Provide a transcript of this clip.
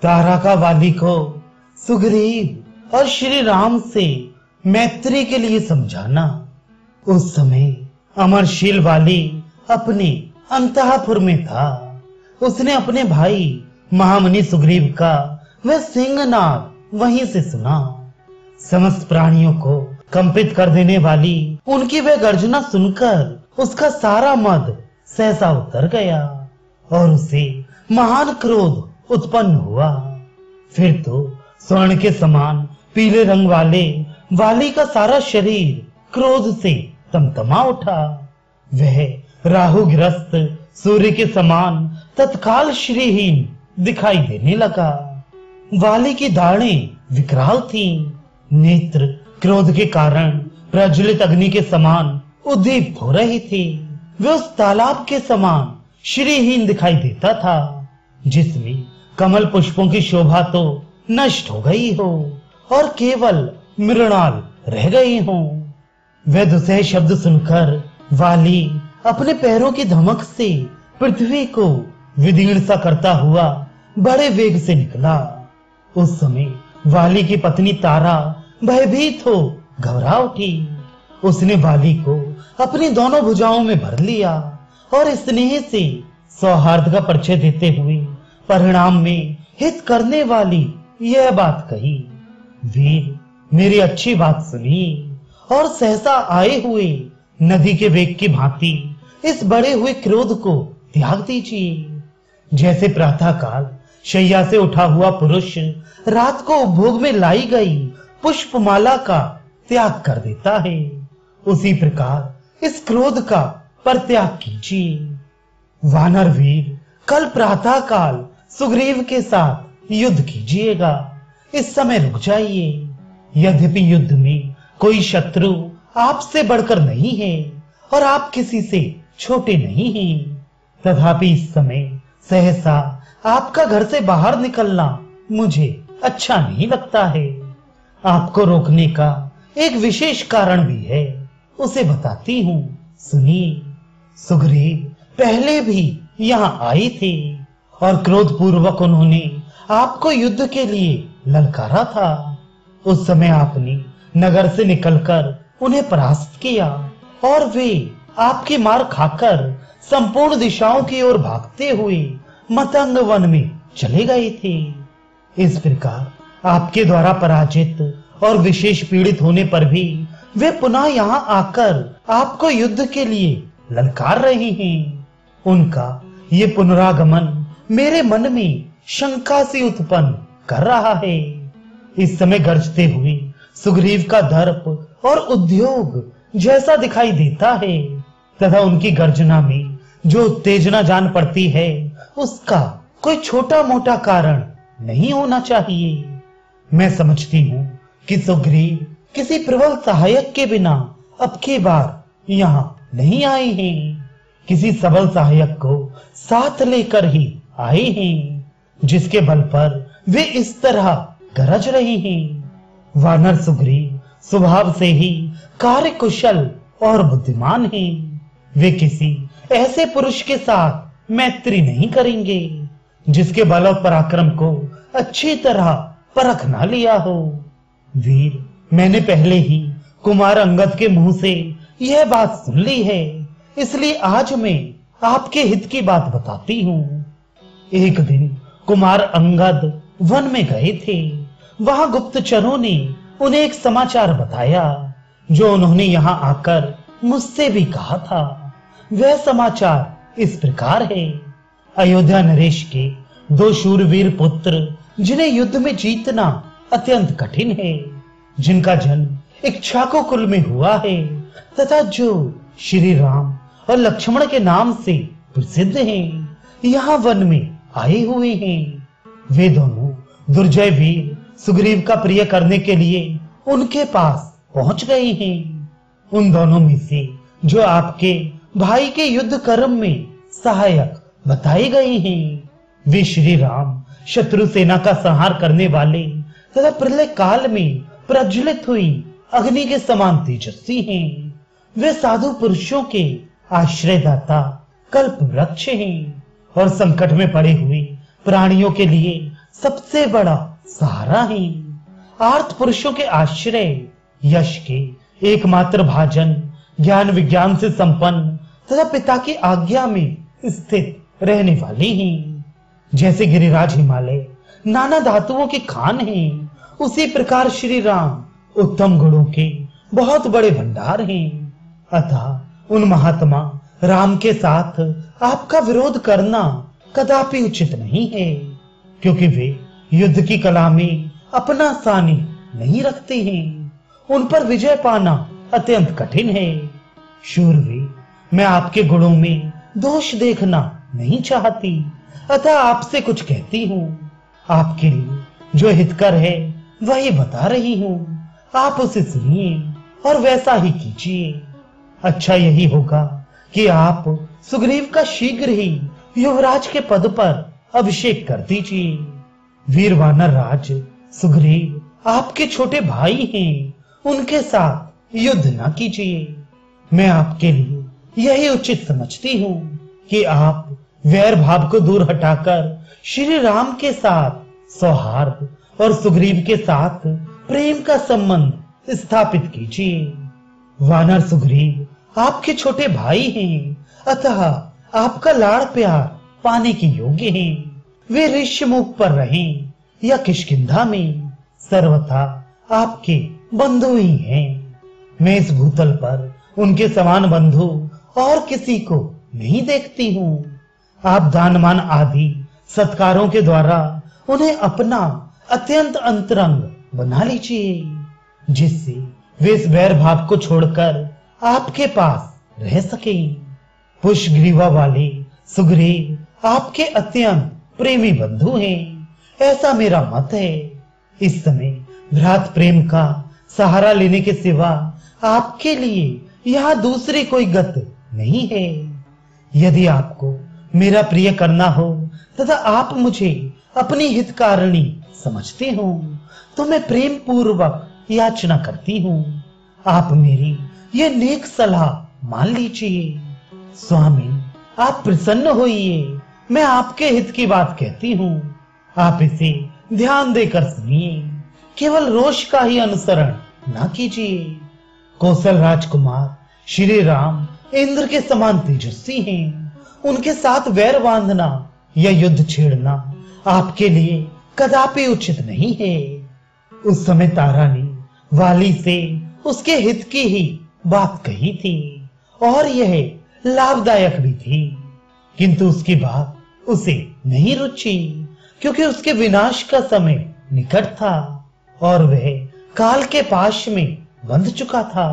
तारा का वाली को सुग्रीव और श्री राम से मैत्री के लिए समझाना। उस समय अमरशील वाली अपने अंतःपुर में था। उसने अपने भाई महामुनि सुग्रीव का वह सिंहनाद वहीं से सुना। समस्त प्राणियों को कंपित कर देने वाली उनकी वह गर्जना सुनकर उसका सारा मद सहसा उतर गया और उसे महान क्रोध उत्पन्न हुआ। फिर तो स्वर्ण के समान पीले रंग वाले वाली का सारा शरीर क्रोध से तमतमा उठा। वह राहुग्रस्त सूर्य के समान तत्काल श्रीहीन दिखाई देने लगा। वाली की दाढ़ें विकराल थीं, नेत्र क्रोध के कारण प्रज्वलित अग्नि के समान उद्दीप्त हो रही थी। वह उस तालाब के समान श्रीहीन दिखाई देता था जिसमें कमल पुष्पों की शोभा तो नष्ट हो गई हो और केवल मृणाल रह गई हो। वह दुसह शब्द सुनकर वाली अपने पैरों की धमक से पृथ्वी को विदीर्ण सा करता हुआ बड़े वेग से निकला। उस समय वाली की पत्नी तारा भयभीत हो घबरा उठी। उसने वाली को अपनी दोनों भुजाओं में भर लिया और स्नेह से सौहार्द का परिचय देते हुए परिणाम में हित करने वाली यह बात कही, वीर मेरी अच्छी बात सुनिए और सहसा आए हुए नदी के वेग की भांति इस बढ़े हुए क्रोध को त्याग दीजिए। जैसे प्रातः काल शैया से उठा हुआ पुरुष रात को उपभोग में लाई गई पुष्पमाला का त्याग कर देता है, उसी प्रकार इस क्रोध का परित्याग कीजिए। वानर वीर कल प्रातः काल सुग्रीव के साथ युद्ध कीजिएगा। इस समय रुक जाइए। यद्यपि युद्ध में कोई शत्रु आपसे बढ़कर नहीं है और आप किसी से छोटे नहीं हैं, तथापि इस समय सहसा आपका घर से बाहर निकलना मुझे अच्छा नहीं लगता है। आपको रोकने का एक विशेष कारण भी है, उसे बताती हूँ, सुनिए। सुग्रीव पहले भी यहाँ आए थे और क्रोध पूर्वक उन्होंने आपको युद्ध के लिए ललकारा था। उस समय आपने नगर से निकलकर उन्हें परास्त किया और वे आपकी मार खाकर संपूर्ण दिशाओं की ओर भागते हुए मतंग वन में चले गए थे। इस प्रकार आपके द्वारा पराजित और विशेष पीड़ित होने पर भी वे पुनः यहाँ आकर आपको युद्ध के लिए ललकार रहे हैं। उनका ये पुनरागमन मेरे मन में शंका सी उत्पन्न कर रहा है। इस समय गरजते हुए सुग्रीव का दर्प और उद्योग जैसा दिखाई देता है तथा उनकी गर्जना में जो उत्तेजना जान पड़ती है उसका कोई छोटा मोटा कारण नहीं होना चाहिए। मैं समझती हूँ कि सुग्रीव किसी प्रबल सहायक के बिना अब की बार यहाँ नहीं आए हैं, किसी सबल सहायक को साथ लेकर ही आए हैं, जिसके बल पर वे इस तरह गरज रहे हैं। वानर सुग्रीव स्वभाव से ही कार्य कुशल और बुद्धिमान हैं। वे किसी ऐसे पुरुष के साथ मैत्री नहीं करेंगे जिसके बल और पराक्रम को अच्छी तरह परख ना लिया हो। वीर मैंने पहले ही कुमार अंगद के मुंह से यह बात सुन ली है, इसलिए आज मैं आपके हित की बात बताती हूँ। एक दिन कुमार अंगद वन में गए थे। वहां गुप्तचरों ने उन्हें एक समाचार बताया जो उन्होंने यहाँ आकर मुझसे भी कहा था। वह समाचार इस प्रकार है। अयोध्या नरेश के 2 शूरवीर पुत्र जिन्हें युद्ध में जीतना अत्यंत कठिन है, जिनका जन्म इक्ष्वाकु कुल में हुआ है तथा जो श्री राम और लक्ष्मण के नाम से प्रसिद्ध हैं, यहाँ वन में आए हुए हैं। वे दोनों दुर्जय वीर सुग्रीव का प्रिय करने के लिए उनके पास पहुंच गए हैं। उन दोनों में से जो आपके भाई के युद्ध कर्म में सहायक बताए गए हैं, वे श्री राम शत्रु सेना का संहार करने वाले तथा प्रलय काल में प्रज्वलित हुई अग्नि के समान तेजस्वी हैं। वे साधु पुरुषों के आश्रयदाता कल्प वृक्ष हैं और संकट में पड़े हुए प्राणियों के लिए सबसे बड़ा सहारा हैं। आर्त पुरुषों के आश्रय, यश के एकमात्र भाजन, ज्ञान विज्ञान से संपन्न तथा पिता की आज्ञा में स्थित रहने वाली हैं। जैसे गिरिराज हिमालय नाना धातुओं की खान हैं, उसी प्रकार श्री राम उत्तम गुणों के बहुत बड़े भंडार हैं। अतः उन महात्मा राम के साथ आपका विरोध करना कदापि उचित नहीं है, क्योंकि वे युद्ध की कला में अपना सानी नहीं रखते हैं। उन पर विजय पाना अत्यंत कठिन है। शूरवीर, मैं आपके गुणों में दोष देखना नहीं चाहती, अतः आपसे कुछ कहती हूँ। आपके लिए जो हितकर है वही बता रही हूँ, आप उसे सुनिए और वैसा ही कीजिए। अच्छा यही होगा कि आप सुग्रीव का शीघ्र ही युवराज के पद पर अभिषेक कर दीजिए। वीर वानर राज सुग्रीव आपके छोटे भाई हैं, उनके साथ युद्ध न कीजिए। मैं आपके लिए यही उचित समझती हूँ कि आप वैर भाव को दूर हटाकर श्री राम के साथ सौहार्द और सुग्रीव के साथ प्रेम का संबंध स्थापित कीजिए। वानर सुग्रीव आपके छोटे भाई हैं, अतः आपका लाड़ प्यार पाने के योग्य हैं। वे ऋष्यमुख पर रहें या किष्किंधा में, सर्वथा आपके बंधु ही हैं। मैं इस भूतल पर उनके समान बंधु और किसी को नहीं देखती हूँ। आप दानमान आदि सत्कारों के द्वारा उन्हें अपना अत्यंत अंतरंग बना लीजिए, जिससे वे इस वैर भाव को छोड़कर आपके पास रह सके। पुष्पग्रीवा वाले सुग्रीव आपके अत्यंत प्रेमी बंधु हैं, ऐसा मेरा मत है। इस समय भ्रात प्रेम का सहारा लेने के सिवा आपके लिए यहाँ दूसरी कोई गत नहीं है। यदि आपको मेरा प्रिय करना हो तथा आप मुझे अपनी हितकारिणी समझते हो, तो मैं प्रेम पूर्वक याचना करती हूँ, आप मेरी ये नेक सलाह मान लीजिए। स्वामी, आप प्रसन्न होइए, मैं आपके हित की बात कहती हूँ, आप इसे ध्यान देकर सुनिए, केवल रोष का ही अनुसरण ना कीजिए। कौशल राजकुमार श्री राम इंद्र के समान तेजस्वी हैं, उनके साथ वैर बांधना या युद्ध छेड़ना आपके लिए कदापि उचित नहीं है। उस समय तारा ने वाली से उसके हित की ही बात कही थी और यह लाभदायक भी थी, किंतु उसकी बात उसे नहीं रुची, क्योंकि उसके विनाश का समय निकट था और वह काल के पाश में बंध चुका था।